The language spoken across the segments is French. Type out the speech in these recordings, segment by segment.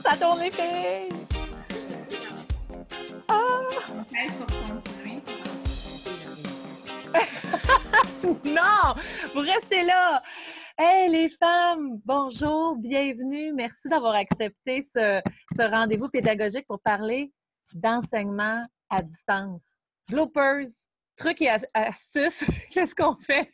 ça tourne les filles! Non! Vous restez là! Hey les femmes! Bonjour, bienvenue. Merci d'avoir accepté ce rendez-vous pédagogique pour parler d'enseignement à distance. Bloopers, trucs et astuces, qu'est-ce qu'on fait?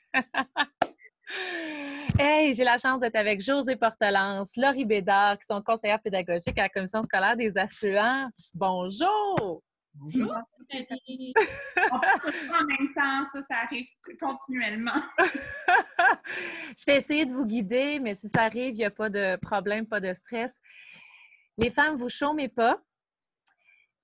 Hey, j'ai la chance d'être avec Josée Portelance, Laurie Bédard, qui sont conseillères pédagogiques à la commission scolaire des affluents. Bonjour! Bonjour! On parle toujours en même temps, ça arrive continuellement. Je vais essayer de vous guider, mais si ça arrive, il n'y a pas de problème, pas de stress. Les femmes, vous chômez pas.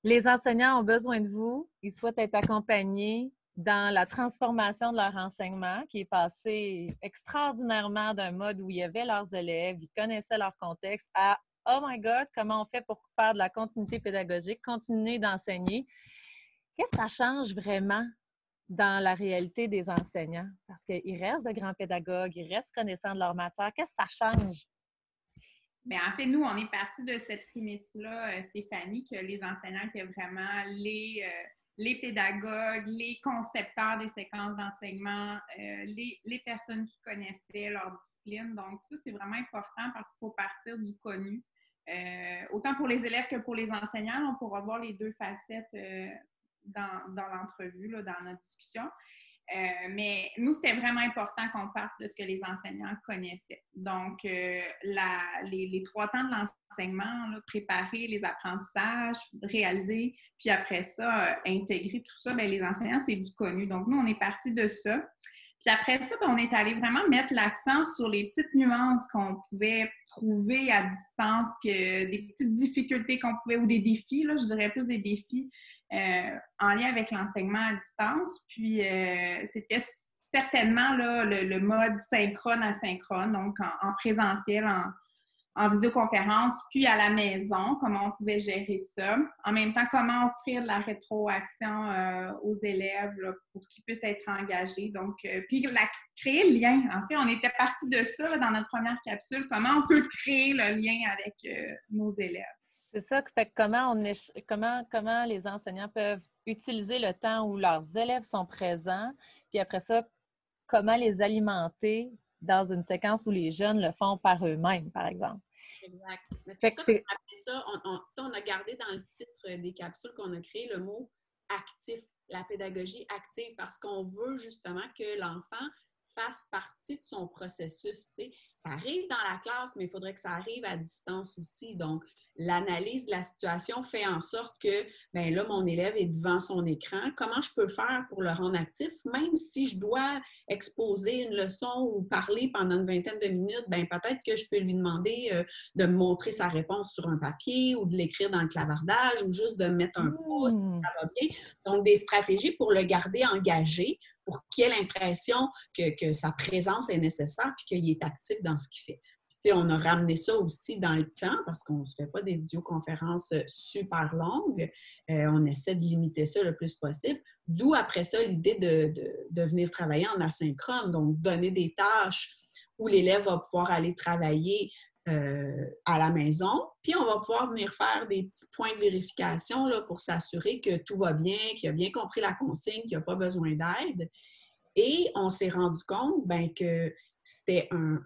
Les enseignants ont besoin de vous. Ils souhaitent être accompagnés dans la transformation de leur enseignement qui est passé extraordinairement d'un mode où il y avait leurs élèves, ils connaissaient leur contexte, à « Oh my God, comment on fait pour faire de la continuité pédagogique, continuer d'enseigner? » Qu'est-ce que ça change vraiment dans la réalité des enseignants? Parce qu'ils restent de grands pédagogues, ils restent connaissants de leur matière. Qu'est-ce que ça change? Bien, en fait, nous, on est parti de cette prémisse-là, Stéphanie, que les enseignants étaient vraiment les pédagogues, les concepteurs des séquences d'enseignement, les personnes qui connaissaient leur discipline. Donc, ça, c'est vraiment important parce qu'il faut partir du connu. Autant pour les élèves que pour les enseignants, on pourra voir les deux facettes dans l'entrevue, là, dans notre discussion. Mais nous, c'était vraiment important qu'on parte de ce que les enseignants connaissaient. Donc, les 3 temps de l'enseignement, là, préparer les apprentissages, réaliser, puis après ça, intégrer tout ça, bien, les enseignants, c'est du connu. Donc, nous, on est parti de ça. Puis après ça, bien, on est allé vraiment mettre l'accent sur les petites nuances qu'on pouvait trouver à distance, des petites difficultés qu'on pouvait, ou des défis, là, je dirais plus des défis, en lien avec l'enseignement à distance. Puis, c'était certainement là, le mode synchrone-asynchrone, donc en présentiel, en visioconférence, puis à la maison, comment on pouvait gérer ça. En même temps, comment offrir de la rétroaction aux élèves là, pour qu'ils puissent être engagés. Donc, puis créer le lien. En fait, on était parti de ça là, dans notre première capsule. Comment on peut créer le lien avec nos élèves. C'est ça, fait que comment les enseignants peuvent utiliser le temps où leurs élèves sont présents, puis après ça, comment les alimenter dans une séquence où les jeunes le font par eux-mêmes, par exemple. Exact. Mais c'est pour ça qu'on appelle ça, on a gardé dans le titre des capsules qu'on a créé le mot actif, la pédagogie active, parce qu'on veut justement que l'enfant fasse partie de son processus. T'sais. Ça arrive dans la classe, mais il faudrait que ça arrive à distance aussi. Donc, l'analyse de la situation fait en sorte que, bien là, mon élève est devant son écran. Comment je peux faire pour le rendre actif? Même si je dois exposer une leçon ou parler pendant une vingtaine de minutes, bien peut-être que je peux lui demander de me montrer sa réponse sur un papier ou de l'écrire dans le clavardage ou juste de mettre un pouce, ça va bien. Donc, des stratégies pour le garder engagé, pour qu'il ait l'impression que sa présence est nécessaire et qu'il est actif dans ce qu'il fait. Puis, on a ramené ça aussi dans le temps parce qu'on ne se fait pas des visioconférences super longues. On essaie de limiter ça le plus possible. D'où, après ça, l'idée de venir travailler en asynchrone, donc donner des tâches où l'élève va pouvoir aller travailler à la maison, puis on va pouvoir venir faire des petits points de vérification là, pour s'assurer que tout va bien, qu'il a bien compris la consigne, qu'il n'a pas besoin d'aide. Et on s'est rendu compte ben, que c'était un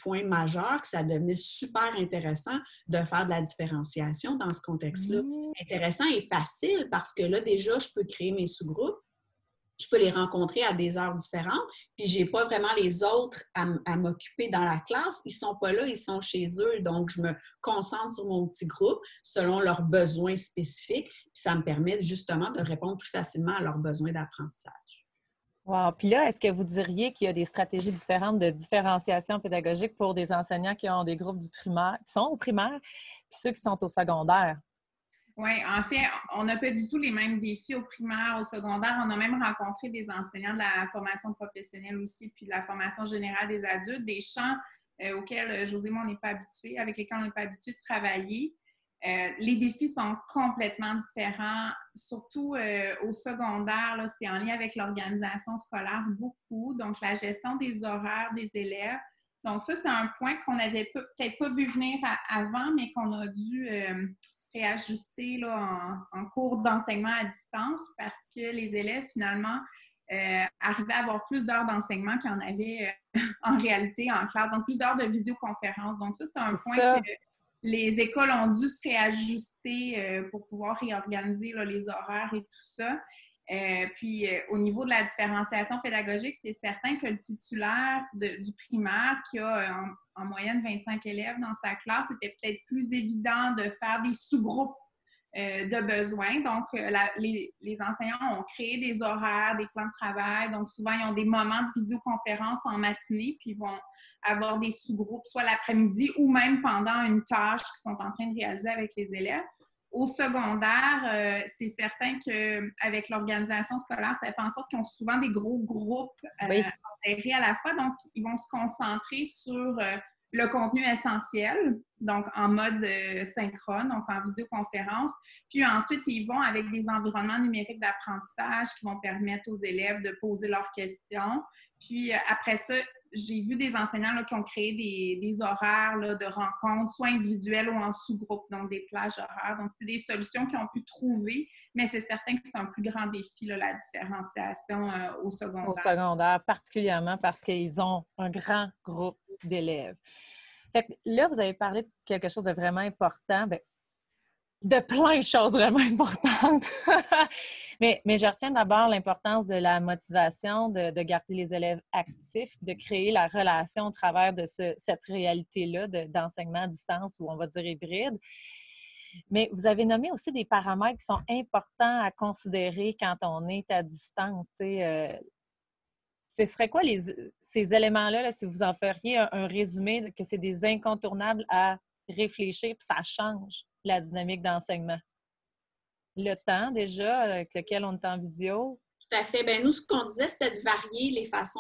point majeur, que ça devenait super intéressant de faire de la différenciation dans ce contexte-là. Intéressant et facile parce que là, déjà, je peux créer mes sous-groupes. Je peux les rencontrer à des heures différentes, puis je n'ai pas vraiment les autres à m'occuper dans la classe. Ils ne sont pas là, ils sont chez eux. Donc, je me concentre sur mon petit groupe selon leurs besoins spécifiques, puis ça me permet justement de répondre plus facilement à leurs besoins d'apprentissage. Wow! Puis là, est-ce que vous diriez qu'il y a des stratégies différentes de différenciation pédagogique pour des enseignants qui ont des groupes du primaire, qui sont au primaire, puis ceux qui sont au secondaire? Oui, en fait, on n'a pas du tout les mêmes défis au primaire, au secondaire. On a même rencontré des enseignants de la formation professionnelle aussi, puis de la formation générale des adultes, des champs auxquels Josée et moi, on n'est pas habitués, avec lesquels on n'est pas habitués de travailler. Les défis sont complètement différents, surtout au secondaire, là, c'est en lien avec l'organisation scolaire beaucoup. Donc, la gestion des horaires des élèves, Donc ça, c'est un point qu'on n'avait peut-être pas vu venir avant, mais qu'on a dû se réajuster là, en cours d'enseignement à distance parce que les élèves, finalement, arrivaient à avoir plus d'heures d'enseignement qu'il y en avait en réalité en classe, donc plus d'heures de visioconférence. Donc ça, c'est un point que les écoles ont dû se réajuster pour pouvoir réorganiser là, les horaires et tout ça. Puis, au niveau de la différenciation pédagogique, c'est certain que le titulaire du primaire, qui a en moyenne 25 élèves dans sa classe, c'était peut-être plus évident de faire des sous-groupes de besoins. Donc, les enseignants ont créé des horaires, des plans de travail. Donc, souvent, ils ont des moments de visioconférence en matinée, puis ils vont avoir des sous-groupes, soit l'après-midi ou même pendant une tâche qu'ils sont en train de réaliser avec les élèves. Au secondaire, c'est certain qu'avec l'organisation scolaire, ça fait en sorte qu'ils ont souvent des gros groupes insérés à la fois. Donc, ils vont se concentrer sur le contenu essentiel, donc en mode synchrone, donc en visioconférence. Puis ensuite, ils vont avec des environnements numériques d'apprentissage qui vont permettre aux élèves de poser leurs questions. Puis après ça, j'ai vu des enseignants là, qui ont créé des horaires là, de rencontres, soit individuelles ou en sous-groupe, donc des plages horaires. Donc, c'est des solutions qu'ils ont pu trouver, mais c'est certain que c'est un plus grand défi, là, la différenciation au secondaire. Au secondaire, particulièrement parce qu'ils ont un grand groupe d'élèves. Fait que là, vous avez parlé de quelque chose de vraiment important, de plein de choses vraiment importantes. mais je retiens d'abord l'importance de la motivation, de garder les élèves actifs, de créer la relation au travers de cette réalité-là d'enseignement à distance ou on va dire hybride. Mais vous avez nommé aussi des paramètres qui sont importants à considérer quand on est à distance. Ce serait quoi ces éléments-là, là, si vous en feriez un résumé, que c'est des incontournables à réfléchir, puis ça change la dynamique d'enseignement? Le temps, déjà, avec lequel on est en visio. Tout à fait. Bien, nous, ce qu'on disait, c'est de varier les façons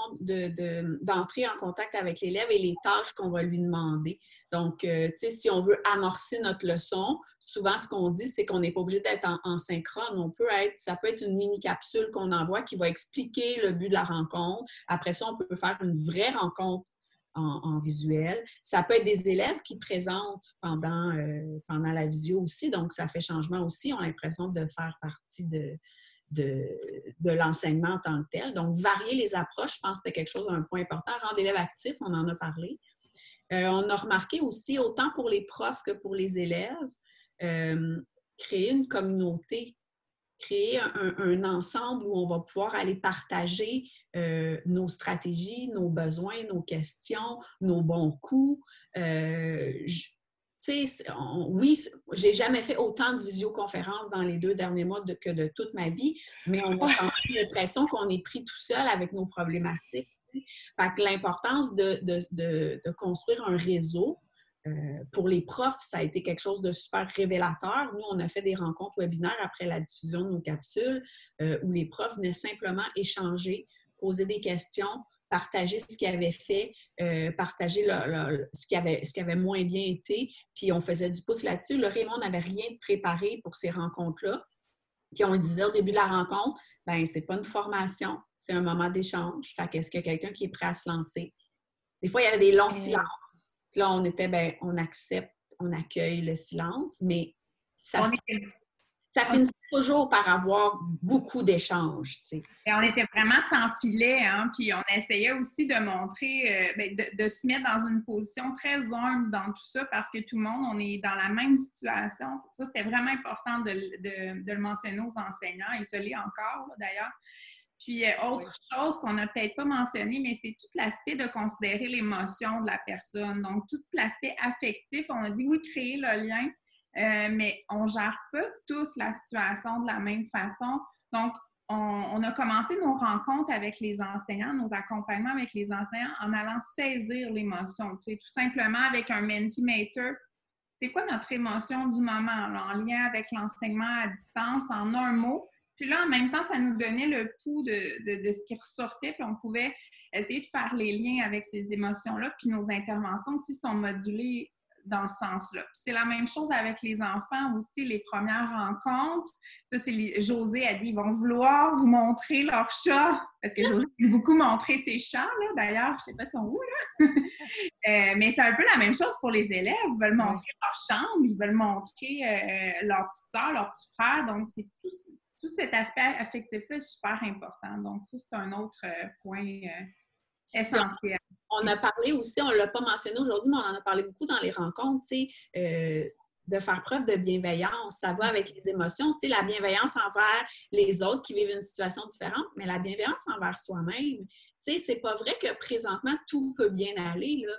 d'entrer en contact avec l'élève et les tâches qu'on va lui demander. Donc, tu sais, si on veut amorcer notre leçon, souvent, ce qu'on dit, c'est qu'on n'est pas obligé d'être en synchrone. Ça peut être une mini-capsule qu'on envoie qui va expliquer le but de la rencontre. Après ça, on peut faire une vraie rencontre en visuel. Ça peut être des élèves qui présentent pendant la visio aussi, donc ça fait changement aussi. On a l'impression de faire partie de l'enseignement en tant que tel. Donc, varier les approches, je pense que c'était quelque chose d'un point important. Rendre l'élève actif, on en a parlé. On a remarqué aussi, autant pour les profs que pour les élèves, créer une communauté, créer un ensemble où on va pouvoir aller partager nos stratégies, nos besoins, nos questions, nos bons coups. Oui, j'ai jamais fait autant de visioconférences dans les 2 derniers mois que de toute ma vie, mais on a quand même l'impression qu'on est pris tout seul avec nos problématiques. Fait que l'importance de construire un réseau, pour les profs, ça a été quelque chose de super révélateur. Nous, on a fait des rencontres webinaires après la diffusion de nos capsules où les profs venaient simplement échanger, poser des questions, partager ce qu'ils avaient fait, partager ce qui avait moins bien été, puis on faisait du pouce là-dessus. Le Raymond n'avait rien de préparé pour ces rencontres-là. Puis on le disait au début de la rencontre, bien, c'est pas une formation, c'est un moment d'échange. Fait qu'est-ce qu'il y a quelqu'un qui est prêt à se lancer? Des fois, il y avait des longs silences. Puis là, on était, bien, on accepte, on accueille le silence, mais ça finissait toujours par avoir beaucoup d'échanges, tu sais. Et on était vraiment sans filet, hein? Puis on essayait aussi de montrer, de se mettre dans une position très humble dans tout ça parce que tout le monde, on est dans la même situation. Ça, c'était vraiment important de le mentionner aux enseignants et ce l'est encore, là, d'ailleurs. Puis, autre chose qu'on n'a peut-être pas mentionné, mais c'est tout l'aspect de considérer l'émotion de la personne. Donc, tout l'aspect affectif, on a dit oui, créer le lien, mais on ne gère pas tous la situation de la même façon. Donc, on a commencé nos rencontres avec les enseignants, nos accompagnements avec les enseignants en allant saisir l'émotion. Tu sais, tout simplement avec un Mentimeter. C'est quoi notre émotion du moment, là, en lien avec l'enseignement à distance, en un mot? Puis là, en même temps, ça nous donnait le pouls de ce qui ressortait, puis on pouvait essayer de faire les liens avec ces émotions-là, puis nos interventions aussi sont modulées dans ce sens-là. Puis c'est la même chose avec les enfants aussi, les premières rencontres. Ça, Josée a dit, ils vont vouloir vous montrer leur chat, parce que Josée aime beaucoup montrer ses chats, là. D'ailleurs, je ne sais pas son où, là. Mais c'est un peu la même chose pour les élèves. Ils veulent montrer leur chambre, ils veulent montrer leur petite soeur, leur petit frère. Donc, c'est tout cet aspect affectif-là est super important. Donc, ça, c'est un autre point essentiel. On a parlé aussi, on ne l'a pas mentionné aujourd'hui, mais on en a parlé beaucoup dans les rencontres, tu sais, de faire preuve de bienveillance. Ça va avec les émotions, tu sais, la bienveillance envers les autres qui vivent une situation différente, mais la bienveillance envers soi-même. Tu sais, c'est pas vrai que présentement, tout peut bien aller, là.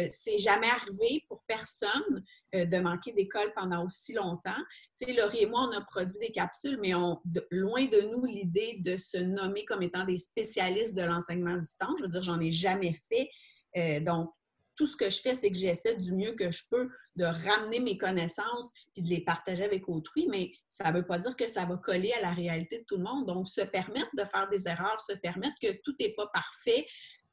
C'est jamais arrivé pour personne de manquer d'école pendant aussi longtemps. Tu sais, Laurie et moi, on a produit des capsules, mais loin de nous l'idée de se nommer comme étant des spécialistes de l'enseignement à distance. Je veux dire, j'en ai jamais fait. Donc, tout ce que je fais, c'est que j'essaie du mieux que je peux de ramener mes connaissances puis de les partager avec autrui, mais ça ne veut pas dire que ça va coller à la réalité de tout le monde. Donc, se permettre de faire des erreurs, se permettre que tout n'est pas parfait,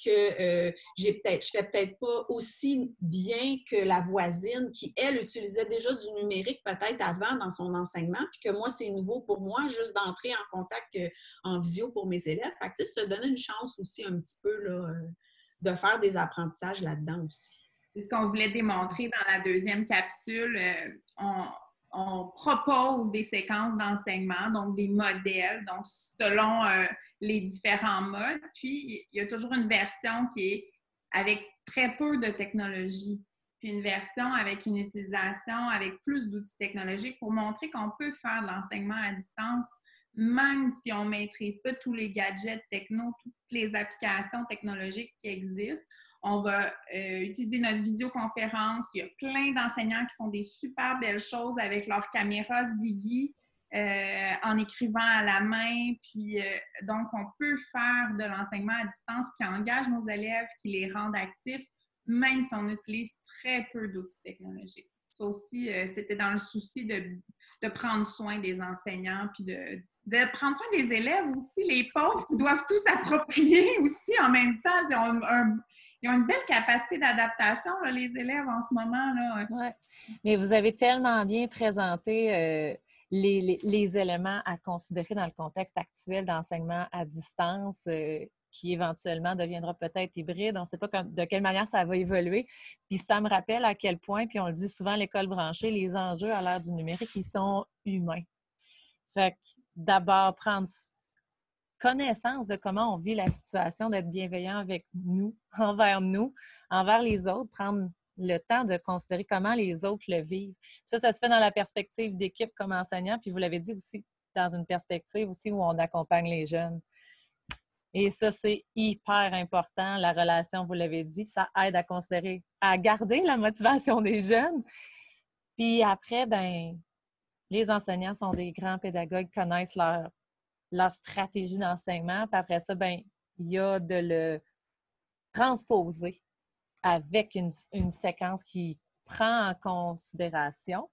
que je fais peut-être pas aussi bien que la voisine qui, elle, utilisait déjà du numérique peut-être avant dans son enseignement, puis que moi, c'est nouveau pour moi, juste d'entrer en contact en visio pour mes élèves. Fait que, tu sais, se donner une chance aussi un petit peu, là, de faire des apprentissages là-dedans aussi. C'est ce qu'on voulait démontrer dans la deuxième capsule. On propose des séquences d'enseignement, donc des modèles, donc selon les différents modes. Puis, il y a toujours une version qui est avec très peu de technologie, puis une version avec une utilisation avec plus d'outils technologiques pour montrer qu'on peut faire de l'enseignement à distance, même si on ne maîtrise pas tous les gadgets techno, toutes les applications technologiques qui existent. On va utiliser notre visioconférence. Il y a plein d'enseignants qui font des super belles choses avec leur caméra Ziggy en écrivant à la main. Puis, donc, on peut faire de l'enseignement à distance qui engage nos élèves, qui les rende actifs, même si on utilise très peu d'outils technologiques. Ça aussi, c'était dans le souci de prendre soin des enseignants puis de prendre soin des élèves aussi. Les pauvres doivent tous s'approprier aussi en même temps. Ils ont une belle capacité d'adaptation, là, les élèves, en ce moment. Là. Oui, mais vous avez tellement bien présenté les éléments à considérer dans le contexte actuel d'enseignement à distance qui éventuellement deviendra peut-être hybride. On ne sait pas de quelle manière ça va évoluer. Puis ça me rappelle à quel point, puis on le dit souvent à l'école branchée, les enjeux à l'ère du numérique, ils sont humains. Fait que d'abord prendre connaissance de comment on vit la situation, d'être bienveillant avec nous, envers les autres, prendre le temps de considérer comment les autres le vivent. Ça se fait dans la perspective d'équipe comme enseignant, puis vous l'avez dit aussi, dans une perspective aussi où on accompagne les jeunes. Et ça, c'est hyper important, la relation, vous l'avez dit, puis ça aide à garder la motivation des jeunes. Puis après, ben, les enseignants sont des grands pédagogues, connaissent leur stratégie d'enseignement. Puis après ça, ben, il y a de le transposer avec une séquence qui prend en considération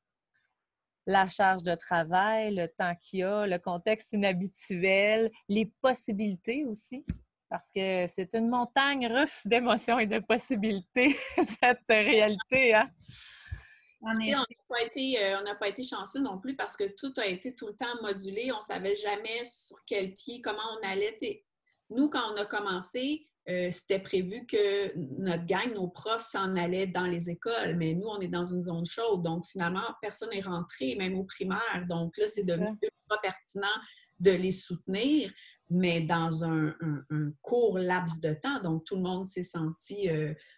la charge de travail, le temps qu'il y a, le contexte inhabituel, les possibilités aussi, parce que c'est une montagne russe d'émotions et de possibilités, cette réalité, hein? On n'a pas été chanceux non plus parce que tout a été tout le temps modulé. On ne savait jamais sur quel pied, comment on allait. T'sais, nous, quand on a commencé, c'était prévu que notre gang, nos profs s'en allaient dans les écoles, mais nous, on est dans une zone chaude. Donc, finalement, personne n'est rentré, même au primaire. Donc là, c'est devenu ultra pertinent de les soutenir, mais dans un court laps de temps. Donc, tout le monde s'est senti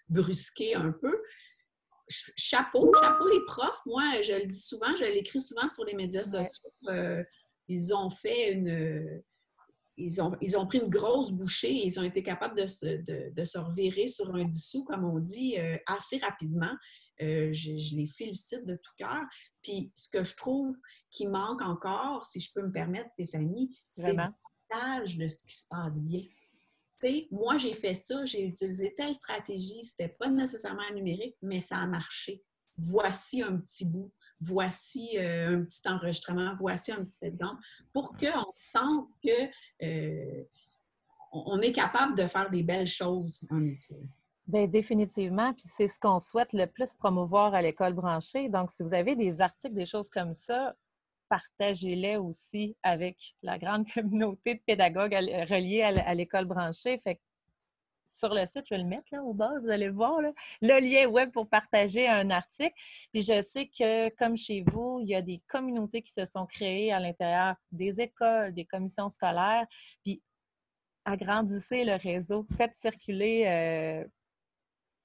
brusqué un peu. Chapeau les profs. Moi, je le dis souvent, je l'écris souvent sur les médias sociaux. Ils ont fait ils ont pris une grosse bouchée et ils ont été capables de se revirer sur un dissous, comme on dit, assez rapidement. Je les félicite de tout cœur. Puis, ce que je trouve qui manque encore, si je peux me permettre, Stéphanie, c'est le partage de ce qui se passe bien. T'sais, moi, j'ai fait ça, j'ai utilisé telle stratégie, c'était pas nécessairement numérique, mais ça a marché. Voici un petit bout, voici un petit enregistrement, voici un petit exemple, pour qu'on sente que on est capable de faire des belles choses en maîtrise. Bien, définitivement, puis c'est ce qu'on souhaite le plus promouvoir à l'école branchée. Donc, si vous avez des articles, des choses comme ça, partagez-les aussi avec la grande communauté de pédagogues reliés à l'école branchée. Fait que sur le site, je vais le mettre là au bas, vous allez voir là, le lien web pour partager un article. Puis je sais que, comme chez vous, il y a des communautés qui se sont créées à l'intérieur des écoles, des commissions scolaires. Puis agrandissez le réseau, faites circuler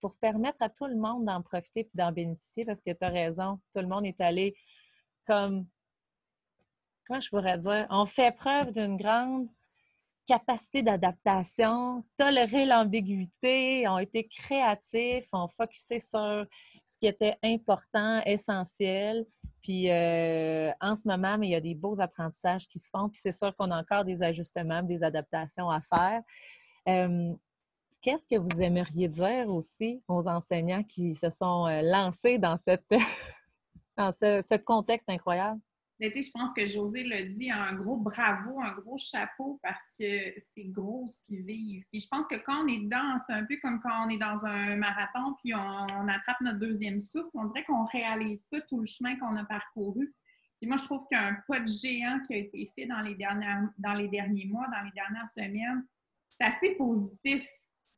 pour permettre à tout le monde d'en profiter et d'en bénéficier, parce que tu as raison, tout le monde est allé comme, comment je pourrais dire, on fait preuve d'une grande capacité d'adaptation, tolérer l'ambiguïté, ont été créatifs, ont focusé sur ce qui était important, essentiel. Puis en ce moment, mais il y a des beaux apprentissages qui se font, puis c'est sûr qu'on a encore des ajustements, des adaptations à faire. Qu'est-ce que vous aimeriez dire aussi aux enseignants qui se sont lancés dans dans ce contexte incroyable? Je pense que Josée l'a dit, un gros bravo, un gros chapeau parce que c'est gros ce qu'ils vivent. Puis je pense que quand on est dedans, c'est un peu comme quand on est dans un marathon puis on attrape notre deuxième souffle, on dirait qu'on ne réalise pas tout le chemin qu'on a parcouru. Puis moi, je trouve qu'il y a un pas de géant qui a été fait dans les derniers mois, dans les dernières semaines. C'est assez positif.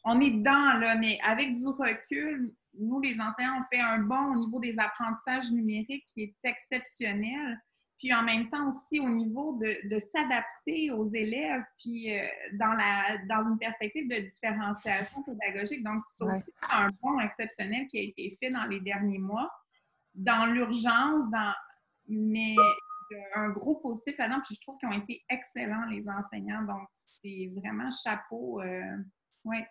On est dedans, là, mais avec du recul, nous, les enseignants, on fait un bond au niveau des apprentissages numériques qui est exceptionnel. Puis en même temps aussi au niveau de s'adapter aux élèves, puis dans une perspective de différenciation pédagogique. Donc, c'est aussi un bond exceptionnel qui a été fait dans les derniers mois, dans l'urgence, mais un gros positif là-dedans. Puis je trouve qu'ils ont été excellents, les enseignants. Donc, c'est vraiment chapeau. Ouais.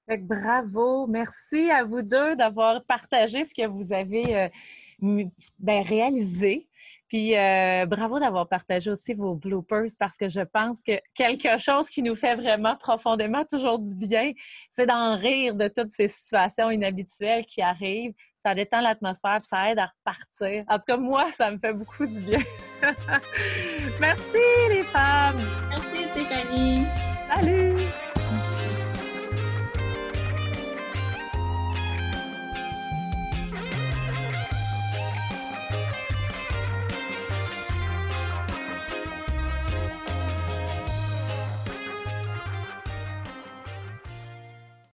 Fait que bravo. Merci à vous deux d'avoir partagé ce que vous avez réalisé. Puis bravo d'avoir partagé aussi vos bloopers, parce que je pense que quelque chose qui nous fait vraiment profondément toujours du bien, c'est d'en rire de toutes ces situations inhabituelles qui arrivent. Ça détend l'atmosphère, puis ça aide à repartir. En tout cas, moi, ça me fait beaucoup du bien. Merci les femmes! Merci Stéphanie! Salut!